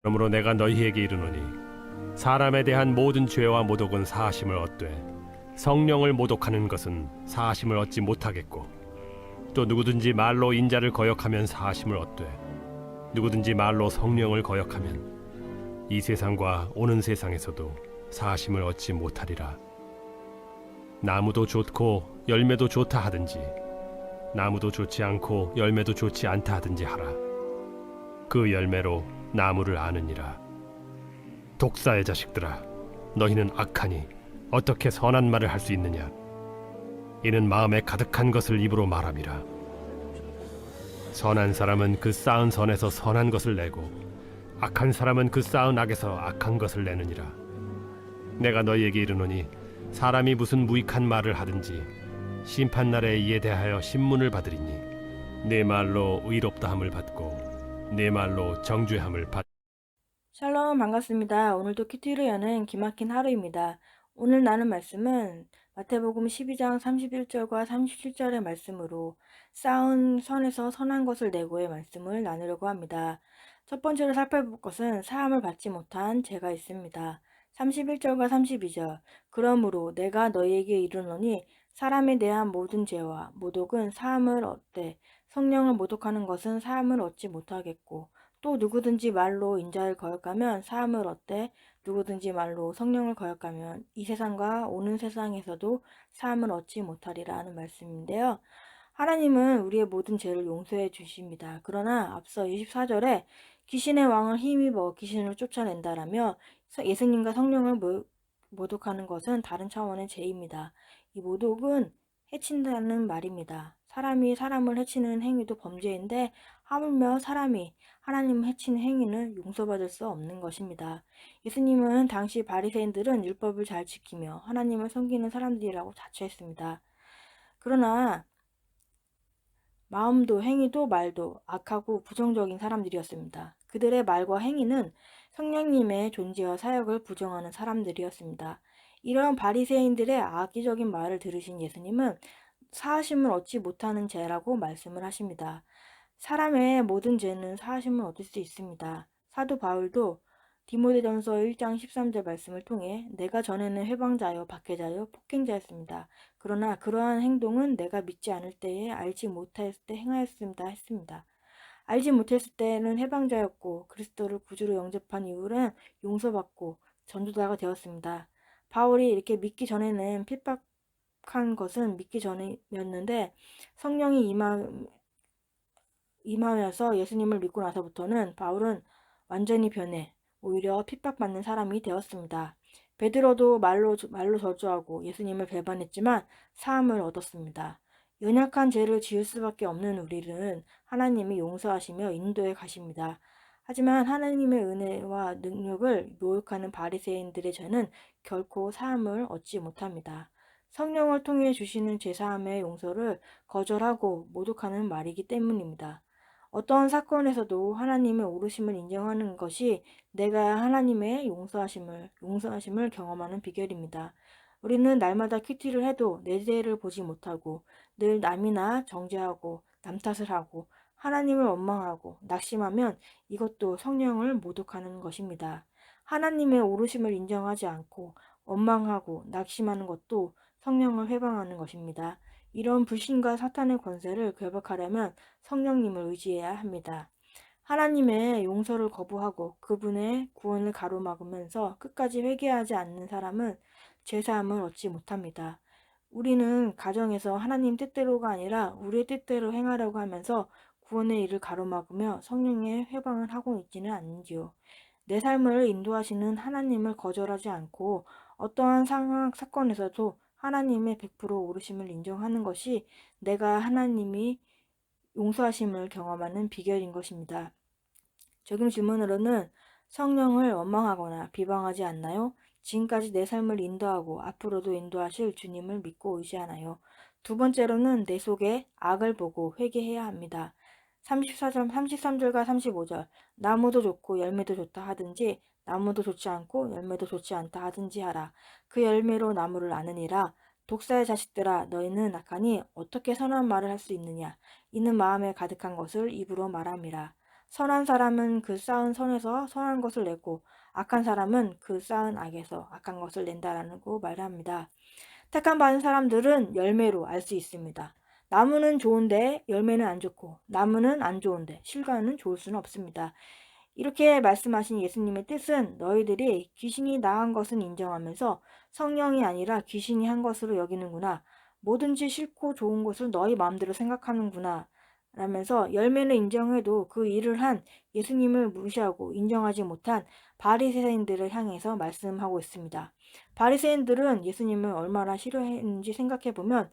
그러므로 내가 너희에게 이르노니 사람에 대한 모든 죄와 모독은 사하심을 얻되 성령을 모독하는 것은 사하심을 얻지 못하겠고, 또 누구든지 말로 인자를 거역하면 사하심을 얻되 누구든지 말로 성령을 거역하면 이 세상과 오는 세상에서도 사하심을 얻지 못하리라. 나무도 좋고 열매도 좋다 하든지 나무도 좋지 않고 열매도 좋지 않다 하든지 하라. 그 열매로 나무를 아느니라. 독사의 자식들아, 너희는 악하니 어떻게 선한 말을 할 수 있느냐? 이는 마음에 가득한 것을 입으로 말함이라. 선한 사람은 그 쌓은 선에서 선한 것을 내고 악한 사람은 그 쌓은 악에서 악한 것을 내느니라. 내가 너희에게 이르노니 사람이 무슨 무익한 말을 하든지 심판날에 이에 대하여 신문을 받으리니 내 말로 의롭다함을 받고 내 말로 정죄함을 받. 샬롬 반갑습니다. 오늘도 큐티를 여는 기막힌 하루입니다. 오늘 나눈 말씀은 마태복음 12장 31절과 37절의 말씀으로 쌓은 선에서 선한 것을 내고의 말씀을 나누려고 합니다. 첫 번째로 살펴볼 것은 사함을 받지 못한 죄가 있습니다. 31절과 32절 그러므로 내가 너희에게 이르노니 사람에 대한 모든 죄와 모독은 사함을 얻되 성령을 모독하는 것은 사함을 얻지 못하겠고, 또 누구든지 말로 인자를 거역하면 사함을 얻되 누구든지 말로 성령을 거역하면 이 세상과 오는 세상에서도 사함을 얻지 못하리라 하는 말씀인데요. 하나님은 우리의 모든 죄를 용서해 주십니다. 그러나 앞서 24절에 귀신의 왕을 힘입어 귀신을 쫓아낸다라며 예수님과 성령을 모독하는 것은 다른 차원의 죄입니다. 이 모독은 해친다는 말입니다. 사람이 사람을 해치는 행위도 범죄인데 하물며 사람이 하나님을 해치는 행위는 용서받을 수 없는 것입니다. 예수님은 당시 바리새인들은 율법을 잘 지키며 하나님을 섬기는 사람들이라고 자처했습니다. 그러나 마음도 행위도 말도 악하고 부정적인 사람들이었습니다. 그들의 말과 행위는 성령님의 존재와 사역을 부정하는 사람들이었습니다. 이런 바리새인들의 악의적인 말을 들으신 예수님은 사하심을 얻지 못하는 죄라고 말씀을 하십니다. 사람의 모든 죄는 사하심을 얻을 수 있습니다. 사도 바울도 디모데전서 1장 13절 말씀을 통해 내가 전에는 회방자요 박해자요 폭행자였습니다. 그러나 그러한 행동은 내가 믿지 않을 때에 알지 못하였을 때 행하였습니다 했습니다. 알지 못했을 때는 해방자였고 그리스도를 구주로 영접한 이후는 용서받고 전도자가 되었습니다. 바울이 이렇게 믿기 전에는 핍박한 것은 믿기 전이었는데 성령이 임하면서 예수님을 믿고 나서부터는 바울은 완전히 변해 오히려 핍박받는 사람이 되었습니다. 베드로도 말로 저주하고 예수님을 배반했지만 사함을 얻었습니다. 연약한 죄를 지을 수밖에 없는 우리는 하나님이 용서하시며 인도해 가십니다. 하지만 하나님의 은혜와 능력을 모욕하는 바리새인들의 죄는 결코 사함을 얻지 못합니다. 성령을 통해 주시는 죄사함의 용서를 거절하고 모독하는 말이기 때문입니다. 어떠한 사건에서도 하나님의 오르심을 인정하는 것이 내가 하나님의 용서하심을 경험하는 비결입니다. 우리는 날마다 큐티를 해도 내 죄를 보지 못하고 늘 남이나 정죄하고 남 탓을 하고 하나님을 원망하고 낙심하면 이것도 성령을 모독하는 것입니다. 하나님의 오르심을 인정하지 않고 원망하고 낙심하는 것도 성령을 회방하는 것입니다. 이런 불신과 사탄의 권세를 결박하려면 성령님을 의지해야 합니다. 하나님의 용서를 거부하고 그분의 구원을 가로막으면서 끝까지 회개하지 않는 사람은 죄사함을 얻지 못합니다. 우리는 가정에서 하나님 뜻대로가 아니라 우리의 뜻대로 행하려고 하면서 구원의 일을 가로막으며 성령의 회방을 하고 있지는 않는지요. 내 삶을 인도하시는 하나님을 거절하지 않고 어떠한 상황, 사건에서도 하나님의 100% 오르심을 인정하는 것이 내가 하나님이 용서하심을 경험하는 비결인 것입니다. 적용 질문으로는 성령을 원망하거나 비방하지 않나요? 지금까지 내 삶을 인도하고 앞으로도 인도하실 주님을 믿고 의지하나요? 두 번째로는 내 속에 악을 보고 회개해야 합니다. 33절과 35절 나무도 좋고 열매도 좋다 하든지 나무도 좋지 않고 열매도 좋지 않다 하든지 하라. 그 열매로 나무를 아느니라. 독사의 자식들아 너희는 악하니 어떻게 선한 말을 할 수 있느냐. 이는 마음에 가득한 것을 입으로 말함이라. 선한 사람은 그 쌓은 선에서 선한 것을 내고 악한 사람은 그 쌓은 악에서 악한 것을 낸다라고 말합니다. 택함 받은 사람들은 열매로 알 수 있습니다. 나무는 좋은데 열매는 안 좋고 나무는 안 좋은데 실과는 좋을 수는 없습니다. 이렇게 말씀하신 예수님의 뜻은 너희들이 귀신이 나한 것은 인정하면서 성령이 아니라 귀신이 한 것으로 여기는구나. 뭐든지 싫고 좋은 것을 너희 마음대로 생각하는구나. 라면서 열매는 인정해도 그 일을 한 예수님을 무시하고 인정하지 못한 바리새인들을 향해서 말씀하고 있습니다. 바리새인들은 예수님을 얼마나 싫어했는지 생각해 보면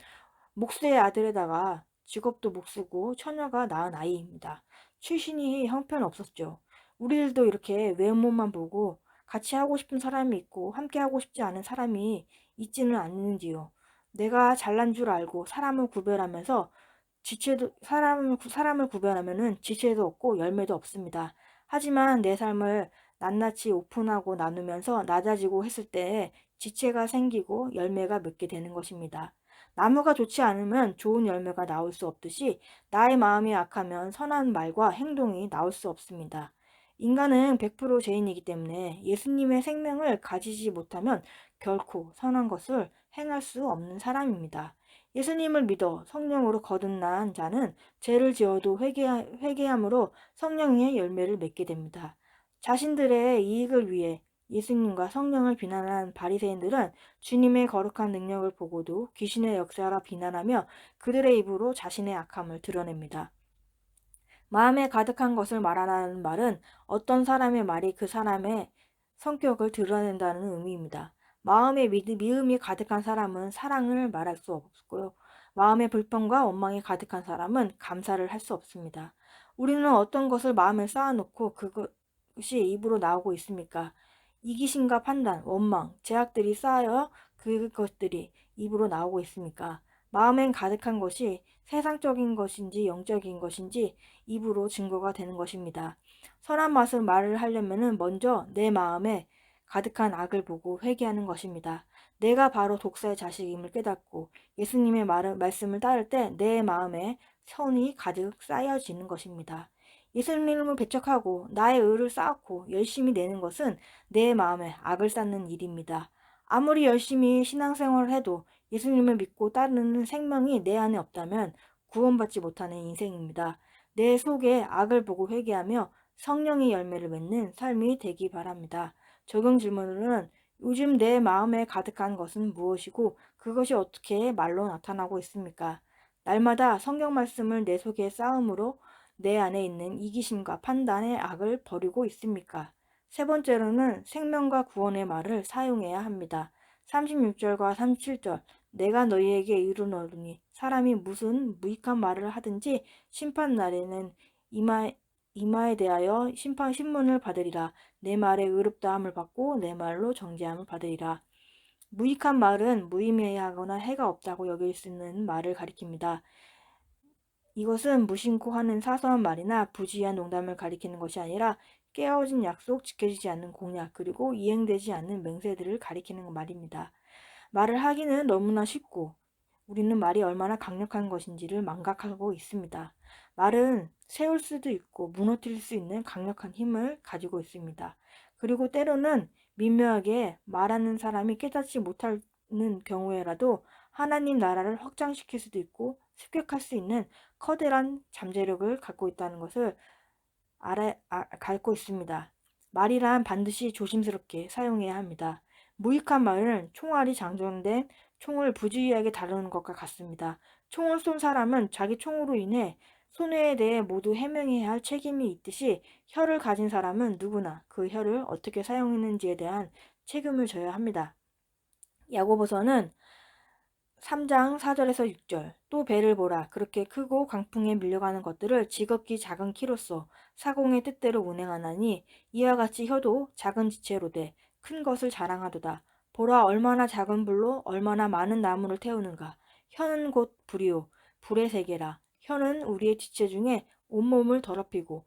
목수의 아들에다가 직업도 못 쓰고 처녀가 낳은 아이입니다. 출신이 형편없었죠. 우리들도 이렇게 외모만 보고 같이 하고 싶은 사람이 있고 함께 하고 싶지 않은 사람이 있지는 않는지요. 내가 잘난 줄 알고 사람을 구별하면서 사람을 구별하면은 지체도 없고 열매도 없습니다. 하지만 내 삶을 낱낱이 오픈하고 나누면서 낮아지고 했을 때 지체가 생기고 열매가 맺게 되는 것입니다. 나무가 좋지 않으면 좋은 열매가 나올 수 없듯이 나의 마음이 악하면 선한 말과 행동이 나올 수 없습니다. 인간은 100% 죄인이기 때문에 예수님의 생명을 가지지 못하면 결코 선한 것을 행할 수 없는 사람입니다. 예수님을 믿어 성령으로 거듭난 자는 죄를 지어도 회개함으로 성령의 열매를 맺게 됩니다. 자신들의 이익을 위해 예수님과 성령을 비난한 바리새인들은 주님의 거룩한 능력을 보고도 귀신의 역사라 비난하며 그들의 입으로 자신의 악함을 드러냅니다. 마음에 가득한 것을 말하라는 말은 어떤 사람의 말이 그 사람의 성격을 드러낸다는 의미입니다. 마음에 미움이 가득한 사람은 사랑을 말할 수 없고요. 마음에 불평과 원망이 가득한 사람은 감사를 할 수 없습니다. 우리는 어떤 것을 마음에 쌓아놓고 그것이 입으로 나오고 있습니까? 이기심과 판단, 원망, 제약들이 쌓여 그것들이 입으로 나오고 있습니까? 마음엔 가득한 것이 세상적인 것인지 영적인 것인지 입으로 증거가 되는 것입니다. 선한 맛을 말을 하려면 먼저 내 마음에 가득한 악을 보고 회개하는 것입니다. 내가 바로 독사의 자식임을 깨닫고 예수님의 말씀을 따를 때 내 마음에 선이 가득 쌓여지는 것입니다. 예수님을 배척하고 나의 의를 쌓고 열심히 내는 것은 내 마음에 악을 쌓는 일입니다. 아무리 열심히 신앙생활을 해도 예수님을 믿고 따르는 생명이 내 안에 없다면 구원받지 못하는 인생입니다. 내 속에 악을 보고 회개하며 성령의 열매를 맺는 삶이 되기 바랍니다. 적용 질문으로는 요즘 내 마음에 가득한 것은 무엇이고 그것이 어떻게 말로 나타나고 있습니까? 날마다 성경 말씀을 내 속에 쌓음으로 내 안에 있는 이기심과 판단의 악을 버리고 있습니까? 세 번째로는 생명과 구원의 말을 사용해야 합니다. 36절과 37절 내가 너희에게 이르노니 사람이 무슨 무익한 말을 하든지 심판 날에는 이마에 대하여 신문을 받으리라. 내 말에 의롭다함을 받고 내 말로 정죄함을 받으리라. 무익한 말은 무의미하거나 해가 없다고 여길 수 있는 말을 가리킵니다. 이것은 무심코 하는 사소한 말이나 부주의한 농담을 가리키는 것이 아니라 깨어진 약속, 지켜지지 않는 공약, 그리고 이행되지 않는 맹세들을 가리키는 말입니다. 말을 하기는 너무나 쉽고 우리는 말이 얼마나 강력한 것인지를 망각하고 있습니다. 말은 세울 수도 있고 무너뜨릴 수 있는 강력한 힘을 가지고 있습니다. 그리고 때로는 미묘하게 말하는 사람이 깨닫지 못하는 경우에라도 하나님 나라를 확장시킬 수도 있고 습격할 수 있는 커다란 잠재력을 갖고 있다는 것을 갖고 있습니다. 말이란 반드시 조심스럽게 사용해야 합니다. 무익한 말은 총알이 장전된 총을 부주의하게 다루는 것과 같습니다. 총을 쏜 사람은 자기 총으로 인해 손해에 대해 모두 해명해야 할 책임이 있듯이 혀를 가진 사람은 누구나 그 혀를 어떻게 사용했는지에 대한 책임을 져야 합니다. 야고보서는 3장 4절에서 6절 또 배를 보라 그렇게 크고 강풍에 밀려가는 것들을 지극히 작은 키로써 사공의 뜻대로 운행하나니 이와 같이 혀도 작은 지체로되 큰 것을 자랑하도다. 보라 얼마나 작은 불로 얼마나 많은 나무를 태우는가. 혀는 곧 불이요 불의 세계라. 혀는 우리의 지체 중에 온몸을 더럽히고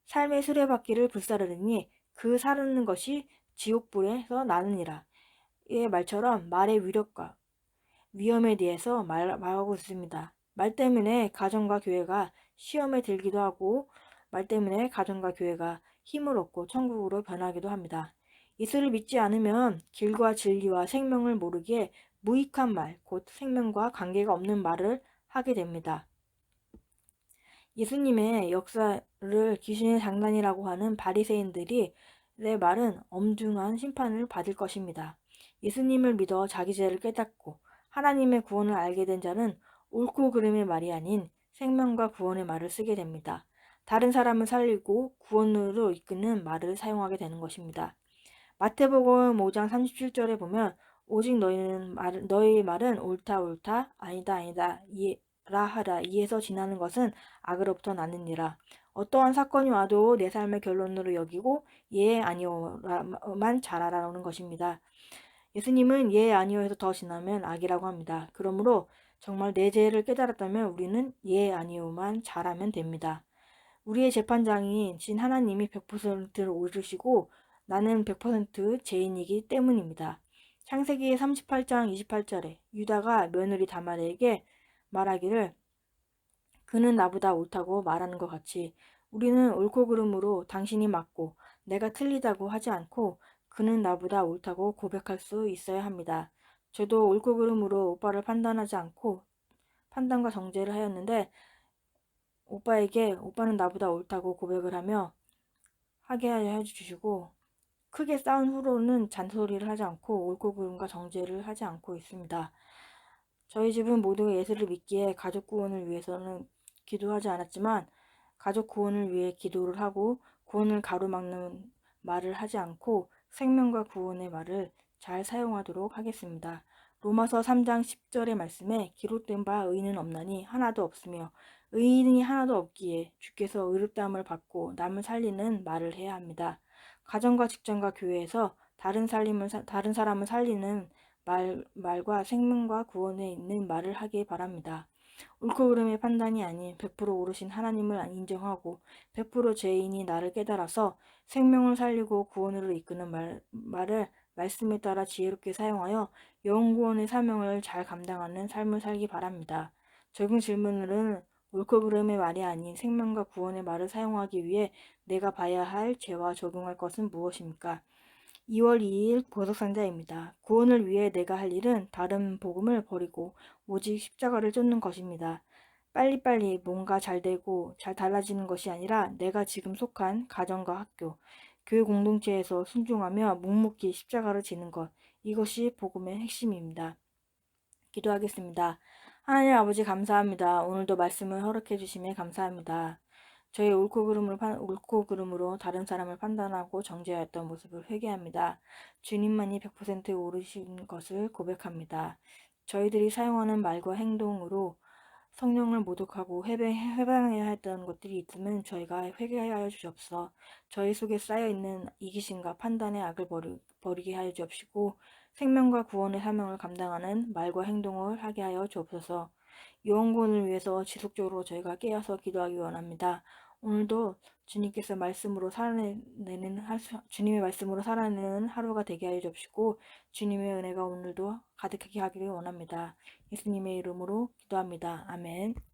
삶의 수레바퀴를 불사르니 그 사르는 것이 지옥불에서 나느니라. 이의 말처럼 말의 위력과 위험에 대해서 말하고 있습니다. 말 때문에 가정과 교회가 시험에 들기도 하고 말 때문에 가정과 교회가 힘을 얻고 천국으로 변하기도 합니다. 예수를 믿지 않으면 길과 진리와 생명을 모르기에 무익한 말, 곧 생명과 관계가 없는 말을 하게 됩니다. 예수님의 역사를 귀신의 장난이라고 하는 바리새인들이 내 말은 엄중한 심판을 받을 것입니다. 예수님을 믿어 자기 죄를 깨닫고 하나님의 구원을 알게 된 자는 옳고 그름의 말이 아닌 생명과 구원의 말을 쓰게 됩니다. 다른 사람을 살리고 구원으로 이끄는 말을 사용하게 되는 것입니다. 마태복음 5장 37절에 보면 오직 너희 말은 옳다 옳다 아니다 아니다 이라 하라 이에서 지나는 것은 악으로부터 나느니라. 어떠한 사건이 와도 내 삶의 결론으로 여기고 예 아니오만 잘하라는 것입니다. 예수님은 예 아니오에서 더 지나면 악이라고 합니다. 그러므로 정말 내 죄를 깨달았다면 우리는 예 아니오만 잘하면 됩니다. 우리의 재판장인 신 하나님이 100%를 오르시고 나는 100% 죄인이기 때문입니다. 창세기 38장 28절에 유다가 며느리 다말에게 말하기를 그는 나보다 옳다고 말하는 것 같이 우리는 옳고 그름으로 당신이 맞고 내가 틀리다고 하지 않고 그는 나보다 옳다고 고백할 수 있어야 합니다. 저도 옳고 그름으로 오빠를 판단하지 않고 판단과 정죄를 하였는데 오빠에게 오빠는 나보다 옳다고 고백을 하며 하게 하여 해주시고 크게 싸운 후로는 잔소리를 하지 않고 옳고 그름과 정죄를 하지 않고 있습니다. 저희 집은 모두가 예수를 믿기에 가족 구원을 위해서는 기도하지 않았지만 가족 구원을 위해 기도를 하고 구원을 가로막는 말을 하지 않고 생명과 구원의 말을 잘 사용하도록 하겠습니다. 로마서 3장 10절의 말씀에 기록된 바 의인은 없나니 하나도 없으며 의인이 하나도 없기에 주께서 의롭다함을 받고 남을 살리는 말을 해야 합니다. 가정과 직장과 교회에서 다른 사람을 살리는 말과 생명과 구원에 있는 말을 하기 바랍니다. 옳고 그름의 판단이 아닌 100% 오르신 하나님을 인정하고 100% 죄인이 나를 깨달아서 생명을 살리고 구원으로 이끄는 말을 말씀에 따라 지혜롭게 사용하여 영구원의 사명을 잘 감당하는 삶을 살기 바랍니다. 적용 질문은 옳고 그름의 말이 아닌 생명과 구원의 말을 사용하기 위해 내가 봐야 할 죄와 적용할 것은 무엇입니까? 2월 2일 보석상자입니다. 구원을 위해 내가 할 일은 다른 복음을 버리고 오직 십자가를 쫓는 것입니다. 빨리빨리 뭔가 잘 되고 잘 달라지는 것이 아니라 내가 지금 속한 가정과 학교, 교회 공동체에서 순종하며 묵묵히 십자가를 지는 것, 이것이 복음의 핵심입니다. 기도하겠습니다. 하나님 아버지 감사합니다. 오늘도 말씀을 허락해 주심에 감사합니다. 저의 옳고 그름으로 다른 사람을 판단하고 정죄하였던 모습을 회개합니다. 주님만이 100% 오르신 것을 고백합니다. 저희들이 사용하는 말과 행동으로 성령을 모독하고 회방해야 했던 것들이 있으면 저희가 회개하여 주옵소서. 저희 속에 쌓여있는 이기심과 판단의 악을 버리게 하여 주옵시고 생명과 구원의 사명을 감당하는 말과 행동을 하게 하여 주옵소서. 영혼을 위해서 지속적으로 저희가 깨어서 기도하기 원합니다. 오늘도 주님께서 주님의 말씀으로 살아내는 하루가 되게 하여 주옵시고 주님의 은혜가 오늘도 가득하게 하기를 원합니다. 예수님의 이름으로 기도합니다. 아멘.